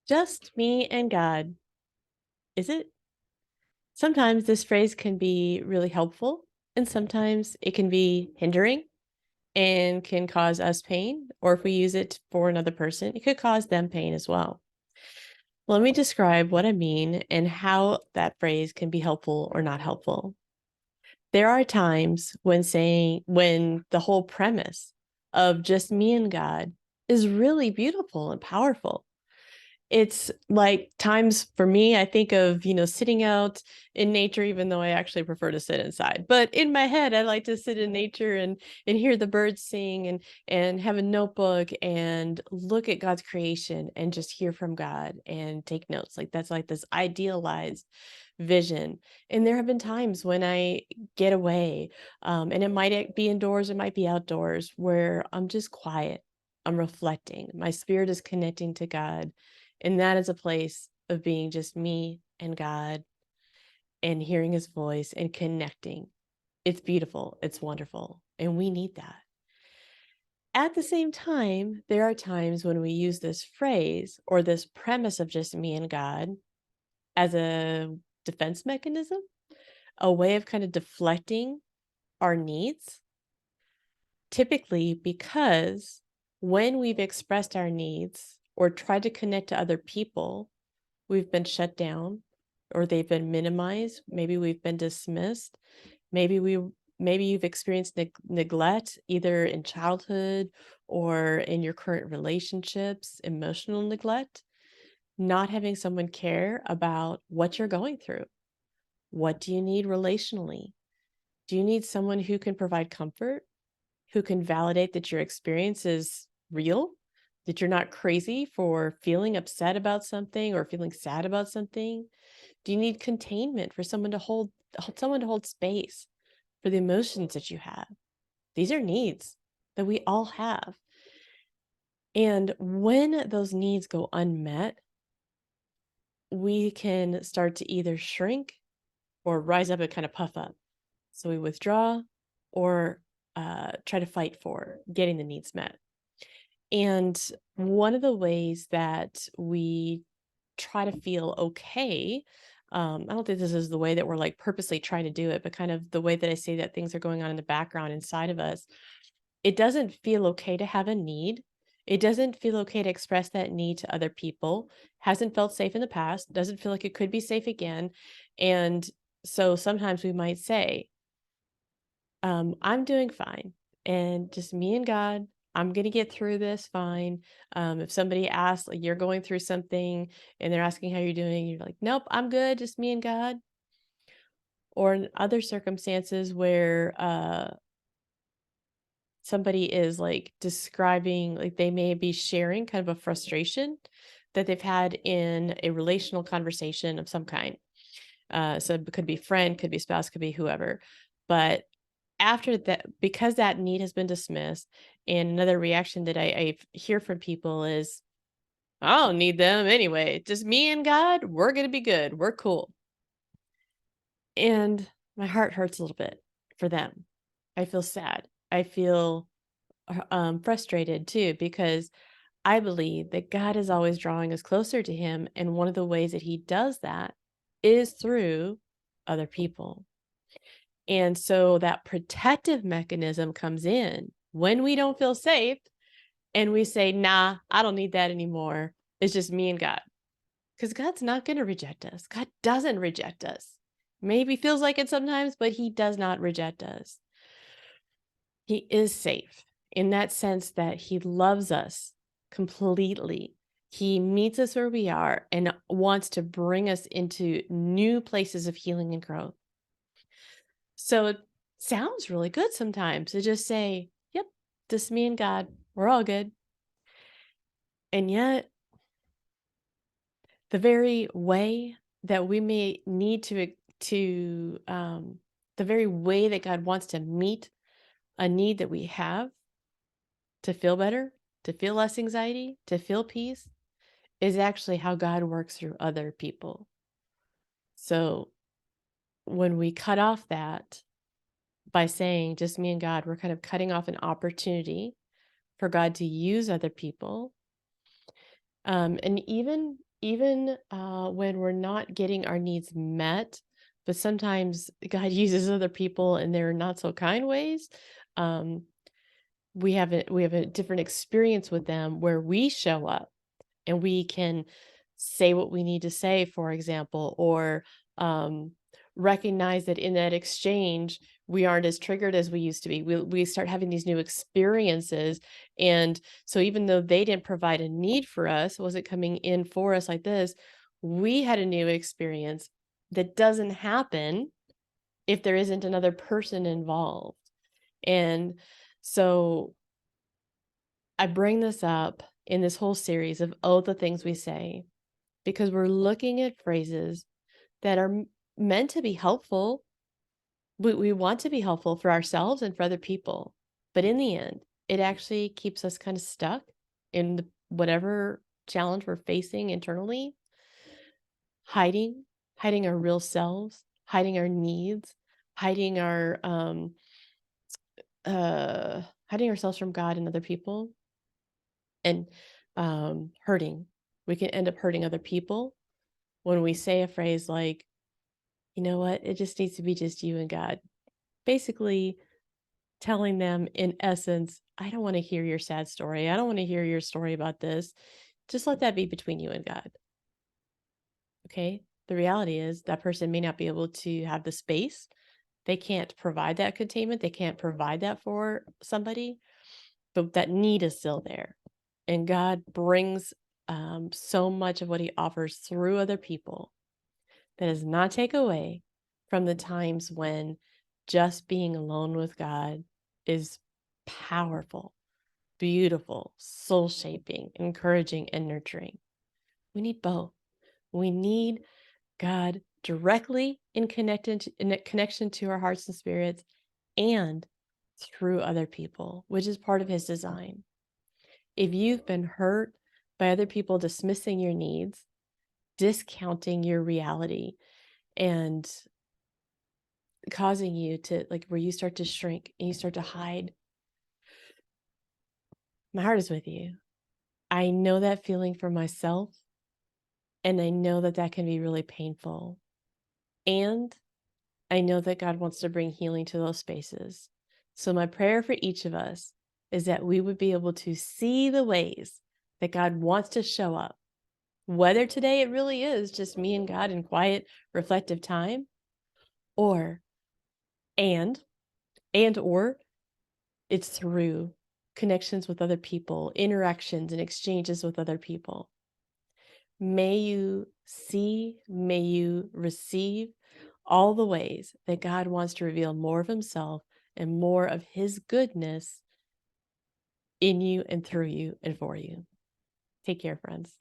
Just me and God. Is it? Sometimes this phrase can be really helpful, and sometimes it can be hindering and can cause us pain. Or if we use it for another person, it could cause them pain as well. Let me describe what I mean and how that phrase can be helpful or not helpful. There are times when the whole premise of just me and God is really beautiful and powerful. It's like times for me, I think of, sitting out in nature, even though I actually prefer to sit inside. But in my head, I like to sit in nature and hear the birds sing and have a notebook and look at God's creation and just hear from God and take notes. Like that's like this idealized vision. And there have been times when I get away, and it might be indoors, it might be outdoors, where I'm just quiet. I'm reflecting. My spirit is connecting to God, and that is a place of being just me and God and hearing his voice and connecting. It's beautiful. It's wonderful. And we need that. At the same time, there are times when we use this phrase or this premise of just me and God as a defense mechanism, a way of kind of deflecting our needs. Typically, because when we've expressed our needs or tried to connect to other people, we've been shut down or they've been minimized. Maybe we've been dismissed. Maybe we maybe you've experienced neglect either in childhood or in your current relationships, emotional neglect, not having someone care about what you're going through. What do you need relationally? Do you need someone who can provide comfort, who can validate that your experience is real, that you're not crazy for feeling upset about something or feeling sad about something? Do you need containment for someone to hold space for the emotions that you have? These are needs that we all have. And when those needs go unmet, we can start to either shrink or rise up and kind of puff up. So we withdraw or try to fight for getting the needs met. And one of the ways that we try to feel okay, I don't think this is the way that we're like purposely trying to do it, but kind of the way that I say that things are going on in the background inside of us. It doesn't feel okay to have a need. It doesn't feel okay to express that need to other people. Hasn't felt safe in the past, doesn't feel like it could be safe again. And so sometimes we might say, I'm doing fine. And just me and God, I'm going to get through this fine. If somebody asks, like, you're going through something and they're asking how you're doing, you're like, nope, I'm good, just me and God. Or in other circumstances where somebody is like describing, like they may be sharing kind of a frustration that they've had in a relational conversation of some kind. So it could be friend, could be spouse, could be whoever. But after that, because that need has been dismissed, and another reaction that I hear from people is, I don't need them anyway. Just me and God, we're going to be good. We're cool. And my heart hurts a little bit for them. I feel sad. I feel frustrated too, because I believe that God is always drawing us closer to Him. And one of the ways that He does that is through other people. And so that protective mechanism comes in when we don't feel safe and we say, nah, I don't need that anymore. It's just me and God. Because God's not going to reject us. God doesn't reject us. Maybe feels like it sometimes, but He does not reject us. He is safe in that sense that He loves us completely. He meets us where we are and wants to bring us into new places of healing and growth. So it sounds really good sometimes to just say, yep, just me and God, we're all good. And yet, the very way that we may need the very way that God wants to meet a need that we have to feel better, to feel less anxiety, to feel peace, is actually how God works through other people. So when we cut off that by saying just me and God, we're kind of cutting off an opportunity for God to use other people. And even even when we're not getting our needs met, but sometimes God uses other people in their not so kind ways. Um, we have a different experience with them where we show up and we can say what we need to say, for example, or um, recognize that in that exchange, we aren't as triggered as we used to be. We start having these new experiences. And so, even though they didn't provide a need for us, wasn't coming in for us like this, we had a new experience that doesn't happen if there isn't another person involved. And so, I bring this up in this whole series of Oh, the Things We Say, because we're looking at phrases that are meant to be helpful. We want to be helpful for ourselves and for other people. But in the end, it actually keeps us kind of stuck in whatever challenge we're facing internally, hiding, hiding our real selves, hiding our needs, hiding our hiding ourselves from God and other people, and hurting. We can end up hurting other people when we say a phrase like, you know what, it just needs to be just you and God. Basically, telling them in essence, I don't want to hear your sad story. I don't want to hear your story about this. Just let that be between you and God. Okay. The reality is that person may not be able to have the space. They can't provide that containment. They can't provide that for somebody, but that need is still there. And God brings so much of what He offers through other people that does not take away from the times when just being alone with God is powerful, beautiful, soul shaping, encouraging, and nurturing. We need both. We need God directly in connection to our hearts and spirits, and through other people, which is part of His design. If you've been hurt by other people dismissing your needs, discounting your reality, and causing you to, like, where you start to shrink and you start to hide, my heart is with you. I know that feeling for myself, and I know that that can be really painful. And I know that God wants to bring healing to those spaces. So, my prayer for each of us is that we would be able to see the ways that God wants to show up, whether today it really is just me and God in quiet, reflective time, or and or it's through connections with other people, interactions and exchanges with other people. May you see, may you receive all the ways that God wants to reveal more of Himself and more of His goodness in you and through you and for you. Take care, friends.